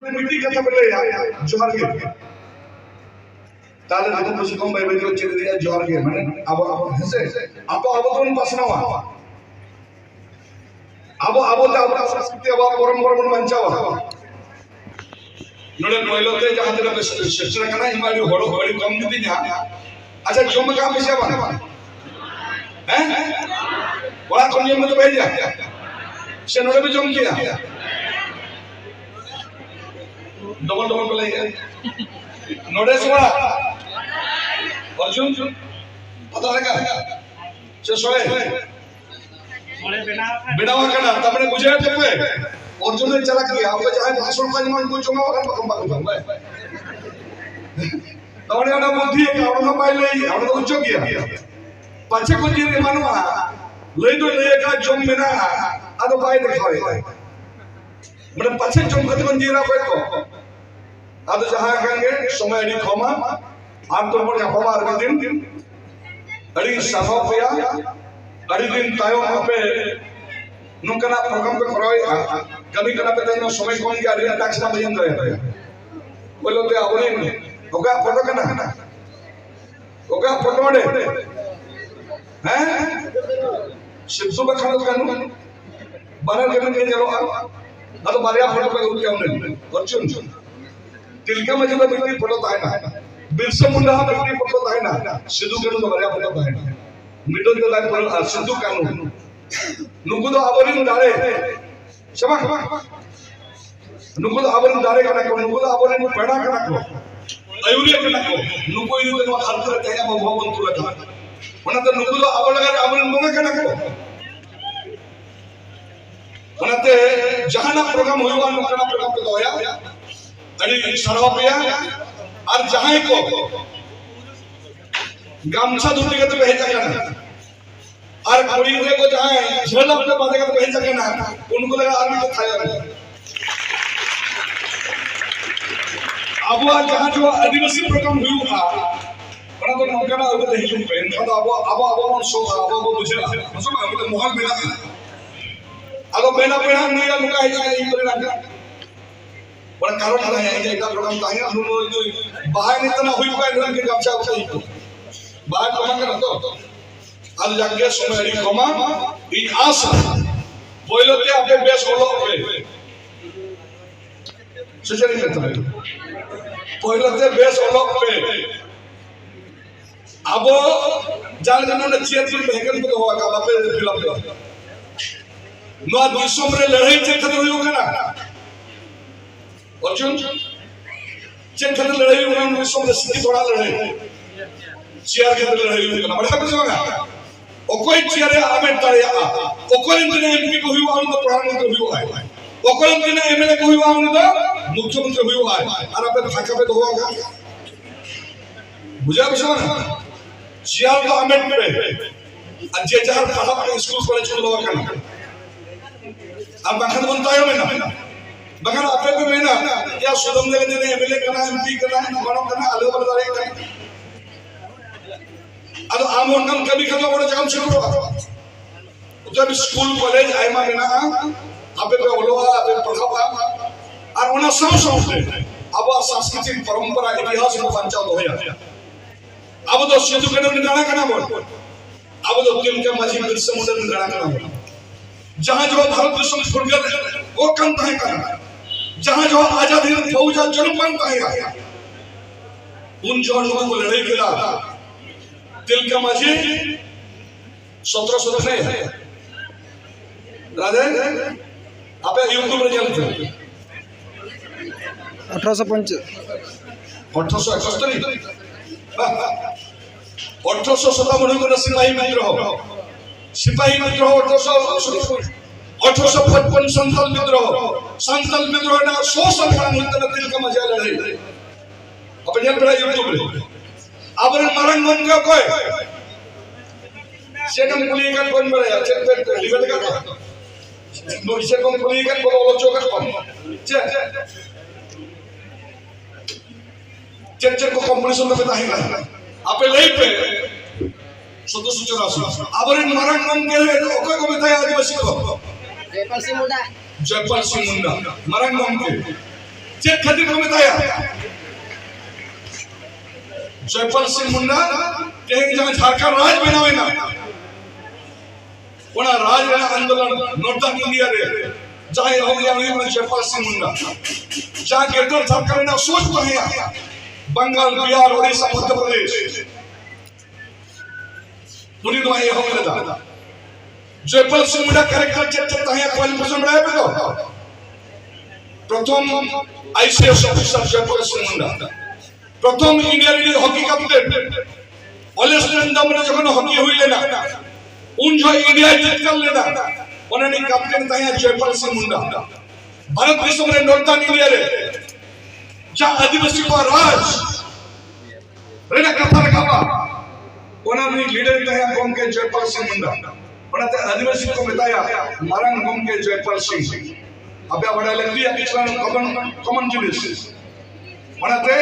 मिट्टी कथा बोले जोहार के ताले देखो कुछ कम भाई भाई चले दिया जोहार के माने अब हसे अब तो पासनावा अब तो संस्कृति अब परंपरा मंचावा नोडे पहिलोते जहां तेरा शिक्षण करना हिमालय होड़ो बड़ी कम दी ना अच्छा जम का पैसा बा हैं बड़ा कम जम तो भेज जा से नोडे भी जम किया डबल डबल पे लगे नोडे सोड़ा अर्जुन पता लगा से सोए बिना करना तमने बुझे थे अर्जुन ने चला किया अब चाहे भाषण का जमान को चुनाव का कम बात है तमने ना बुद्धि कावना पाइले आवना उच्च किया पछे को जी मानवा ले तो लेगा जम बिना अद पाए दिखावे मतलब पछे जम खत मन जीरा पे को अद जहां कहेंगे समय नहीं खोमा आप तो पर अपवार के दिन अड़ी सभोपया अड़ी दिन तायो पे नुकना प्रोग्राम पे करवाई कभी कना पे तो समय कौन क्या रे टैक्स ना भजन करे बोलो ते आवरे होगा फोटो कना होगा फोटो मडे हैं शिवसु बखान कानू बानर के मन के चलो आ तो बारिया फोटो पे उठ के हमने अर्जुन तिलका मजे में बिल्कुल फोटो ताय ना बिरसा मुंडा बिल्कुल फोटो ताय ना सिद्धू कानू बारिया फोटो ताय ना मिडल तो लाइफ पर सिद्धू कानू नुकुदो आवरिन दारे शबा नुकुदो आवरिन दारे कना को नुकुदो आवरिन पेड़ा कना को अयुरिया कना को नुको इनु तो हरतर तेया भगवान तुला था वनते नुकुदो आवलगर आवरिन मोगे कना को वनते जहाना प्रोग्राम होइवा नुकना प्रोग्राम पे दोया अड़ी सरवापिया और जहां को गामछा धुती के तो भेजा कना और कोई को जहां झेल अपने बात का भेज सके ना उनको लगा आर्मी को खाया अब जहां जो आदिवासी प्रोग्राम हुआ बड़ा तो नौकरा अब तो हिजू पे तो अब शो अब बुझे मतलब अब तो मोहल बिना अब बिना बिना नहीं लुका है ये करे ना बड़ा कारण है ये का प्रोग्राम का है अनुभव बाहर इतना हुई पाए लोग के गमछा उठाई बाहर कमा कर तो आज जाके समय कमा इन आशा बोलते आपके बेस बोलो पे सुचरी करते बोलते बेस बोलो पे अब जान जनो ने चेयर फिल्म हेकन को होगा का बापे फिल्म पे नो दिसों रे लड़ाई चेक खत्म हुई ना अर्जुन चेक खत्म लड़ाई हुई ना दिसों रे सिटी थोड़ा लड़ाई चेयर के लड़ाई हुई ना बड़ा कुछ होगा ओकोई चिरे आमेन तारे ओकोई दिन एमपी को हुआ उन तो प्रधानमंत्री हुआ है ओकोई दिन एमएलए को हुआ उन तो मुख्यमंत्री हुआ है और अब भाजपा पे तो होगा बुझा बुझा चियाल तो आमेन पे जे जहां पढ़ा के स्कूल कॉलेज को लगा करना अब बखन बनता है ना बखन आपे पे ना या सुदम ने दिन एमएलए करना एमपी करना बड़ों करना अलग अलग तरह का ಅದು ಆಮೋನ್ ಕಬಿ ಕಲ್ಲ ಬಡ ಜಗಂ ಸಿಕ್ರು ಉತ್ತರ ಸ್ಕೂಲ್ ಕಾಲೇಜ್ ಆಯ್ಮಾ ಬಿನಾ ಅಬೆ पे ओलोवा अबे पढ़ावा और उना सब अब सांस्कृतिक परंपरा इतिहास को बचाव होया अब तो सिद्धू के निगाना करना बोल अब तो तिलका माझी बिरसा मुंडा निगाना करना बोल जहां जो भारत देश में छूट गए वो कंता है करना जहां जो आजादी फौजा जन्म बनता है उन जो लोगों को लड़ाई किया तिलका माझी 1700 नहीं है राधे आप यूट्यूब रे जानते 1871 1857 को सिपाही विद्रोह 1855 संथाल विद्रोह ना 100 साल का तिलका माझी लड़ाई अपन जान पड़ा यूट्यूब रे अब मरण मन का कोई सेकंड पुलिकन कोन बरे चेक पे लिबल का नो सेकंड पुलिकन बोलो लो चोकर कोन चेक को कंपटीशन में बताई ना आपे लई पे 1784 अब मरण मन के ओके को बताया आदिवासी को जयपाल सिंह मुंडा मरण मन के चेक खातिर को बताया जयपाल सिंह मुंडा कहीं जहाँ झारखंड राज बनावे ना वना राज रे आंदोलन नॉर्थन इंडिया रे जहाँ हो गया वही जयपाल सिंह मुंडा जहाँ ग्रेटर झारखंड ना सोच तो है बंगाल बिहार ओडिशा मध्य प्रदेश पूरी तो ये हो गया था जयपाल सिंह मुंडा कैरेक्टर चेक करता है क्वालिफिकेशन बढ़ाया पे तो प्रथम आईसीएस ऑफिसर जयपाल सिंह मुंडा प्रथम इंडिया लीग हॉकी कैप्टन ऑलेस्टेंडम ने जखन हॉकी हुई लेना उन जो इंडिया जीत कर लेना उन्होंने कैप्टन था जयपाल सिंह मुंडा भारत विश्व में नॉर्थन इंडिया रे जहां आदिवासी को राज रेना कथा रखा उन्होंने लीडर था कौन के जयपाल सिंह मुंडा उन्होंने आदिवासी को बताया मारंग कौन के जयपाल सिंह अब या बड़ा लगती है पिछला कॉमन जिनिस उन्होंने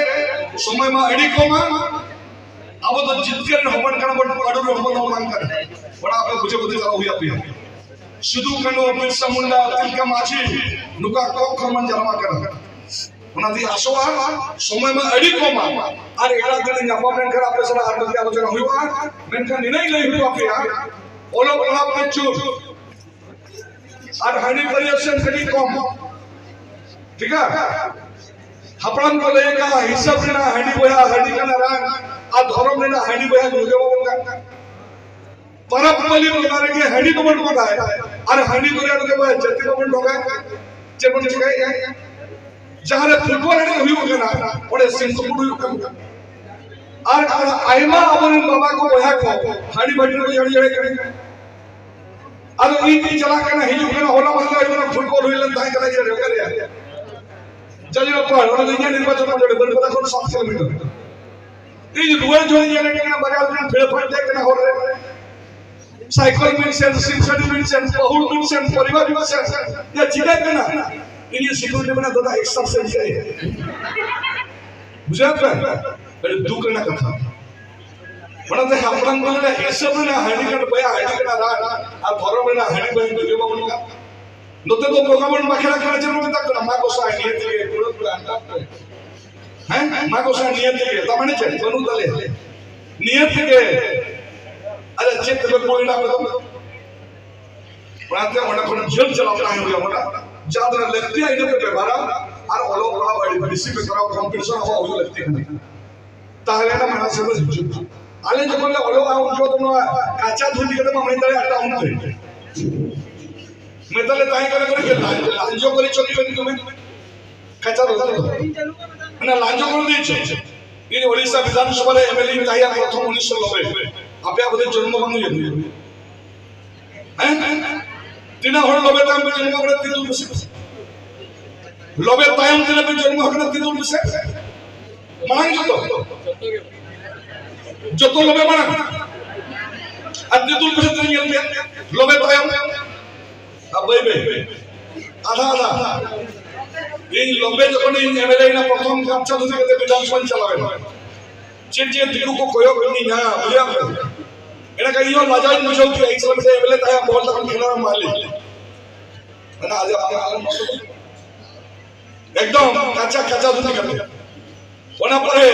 समय में एडी कोमा अब तो जितकर हवन करना बट अडर हवन मांग कर बड़ा आप बुझे बुझे चला हुई आप शुद्ध कनो बिरसा मुंडा तिलका माछी नुका कोक खमन जमा कर उन्होंने आसवा समय में एडी कोमा और एड़ा दिन ᱧᱟᱯᱟᱢ लेकर आप सला आत्महत्या आलोचना हुआ मेनखान निर्णय नहीं हुआ आप ओलो ओला पचू और हानि परिवर्तन करी कम ठीक है हपड़न को लेगा हिसाब लेना हानि बोया हानि का नारायण आ धर्म लेना हानि बोया मुझे वो बोलता परप वाली बोलने के हानि को बंद होता है और हानि को यार के बाद जति को बंद होगा जब बंद होगा जहाँ रे फुटबॉल हानि हुई होगा ना बड़े सिंह को बुढ़ी होगा और आइमा अपन बाबा को बोया को हानि बंद को जड़ी जड़ी करेंगे और इनकी चला के ना हिजू के ना होला मतलब इतना फुटबॉल हुई लंता है करा जरे होगा यार जल्दी पर और दुनिया निर्वाचन में जोड़े बन पता कौन 7 किलोमीटर ये रुआ जो ये ने के बाजार में फेड़ फट दे के ना हो रहे साइकिल में से सिक्सटी में से बहुत में से परिवार में से ये जिले के ना ये सिक्योरिटी बना दादा एक सब से है बुझा पे बड़े दुख ना कथा बड़ा दे अपन बोले हिसाब ना हानि का बया हानि का रा आ धर्म ना हानि बया दुगे बोलगा नोते तो भगवान माखरा करा जरूर तक ना मा को साय नियत के पूरा पूरा अंडा हैं मा को साय नियत के तमने छे बनु तले नियत के अरे चित्त में कोई ना तो बनाते होना कोन जेल चलाता है हो मोटा ज्यादा लगती है इधर पे बारा और ओलो बड़ा बड़ी बीसी पे कराओ कंपटीशन हो हो लगती है ताहले ना मना से आले जो बोले ओलो आ जो तुम काचा धुली के तो हमने तले अट्टा उनते मैं तले ताई करे लांजो करी चली बनी तुम्हें काचा रोता ना लांजो कर दी छे ये ओडिशा विधानसभा रे एमएलए ताया प्रथम 1990 आपे आपदे जन्म बंद ये हैं तिना होड़ लबे ताम पे जन्म करे तिदुल बसे लबे तायम तिना पे जन्म करे तिदुल बसे मांग जतो लबे माना तिदुल बसे तिन ये लबे तायम अब बे आधा आधा ये लबे जखन एमएलए ना प्रथम काम चालू के विधानसभा चलावे चिंचे दिलु को कोयो करनी ना बुझा एना कहियो लाजाई मुझो कि एक समय से एमएलए ताया बहुत तक खेला मालिक ना आज आलम एकदम काचा काचा धुनी कर ओना परे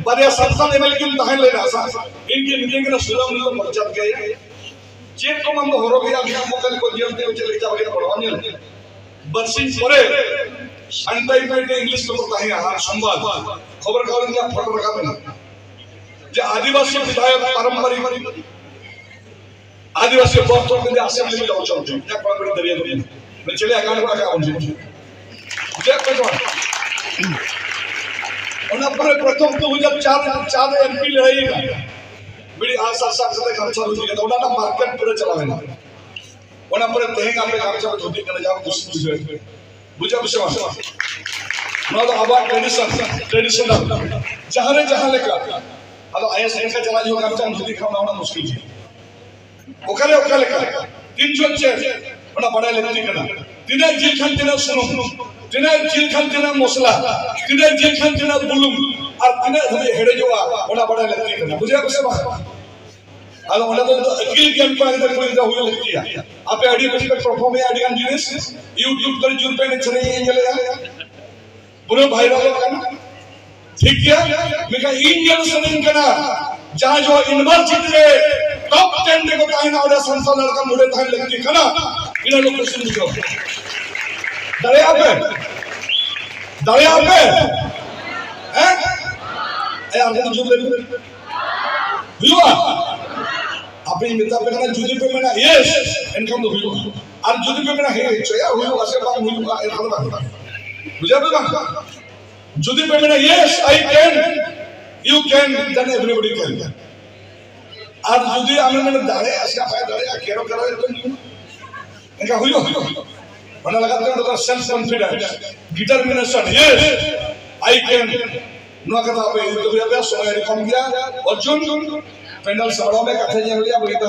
बारिया संस्थान एमएलए की तहन लेना सा इनके निके के सुलम लो मर्जत के चेक को हम होरो गया हम कल को जेल के चले जावे पड़वानी बरसिंग परे अंताई पे इंग्लिश में पढ़ता है हां संवाद खबर खबर का फोटो रखा मैंने जे आदिवासी विधायक पारंपरिक आदिवासी बस्तों के असेंबली में जाओ चलो या कोई बड़ी दरिया दरिया मैं चले अकाउंट में क्या बोल जे कोई और पर प्रथम तो जब चार एमपी लड़ेगा बड़ी आशा से खर्चा हो गया तो ना मार्केट पूरे चलावेना ओना पर तेंगा पे खर्चा धोती करने जाओ कुछ बुझा बुझा ना तो आबा ट्रेडिशनल जहां लेकर अब आया संख्या चला जो खर्चा धोती खाना मुश्किल है ओकरे का तीन जो छे ओना बड़ा लेती करना तिना जिल खान तिना सुनो तिना जिल खान तिना मसला तिना जिल खान तिना बुलुम और तिना धबे हेडे जोआ ओना बड़ा लेती करना बुझा बुझा आलो ओना तो अखिल ज्ञान पर इधर कोई हुई लगती है आपे आईडी पे परफॉर्म है आईडी जिनिस YouTube पर जुन पे चले ये चले पूरे वायरल करना ठीक है मेरा इंडियन सनिंग करना जहाँ जो यूनिवर्सिटी रे टॉप 10 देखो ताहिना और संसार लड़का मुड़े ताहिन लगती है ना इन्हें लोग क्वेश्चन पूछो दरिया पे हैं यार ये जो ले हुआ अपनी मित्र पे करना जुदी पे मेरा यस इनकम तो हुआ और जुदी पे मेरा है चया हुआ ऐसे बात हुआ ये बात बुझा पे बात जुदी पे मेरा yes I can you can then everybody can और जुदी हमें दाड़े ऐसे पाए दाड़े केरो करो तो इनका हुआ mana lagate untuk self confidence determination yes I can no kata apa itu dia biasa soalnya di kampung dia Arjun pendal sebelumnya katanya dia begitu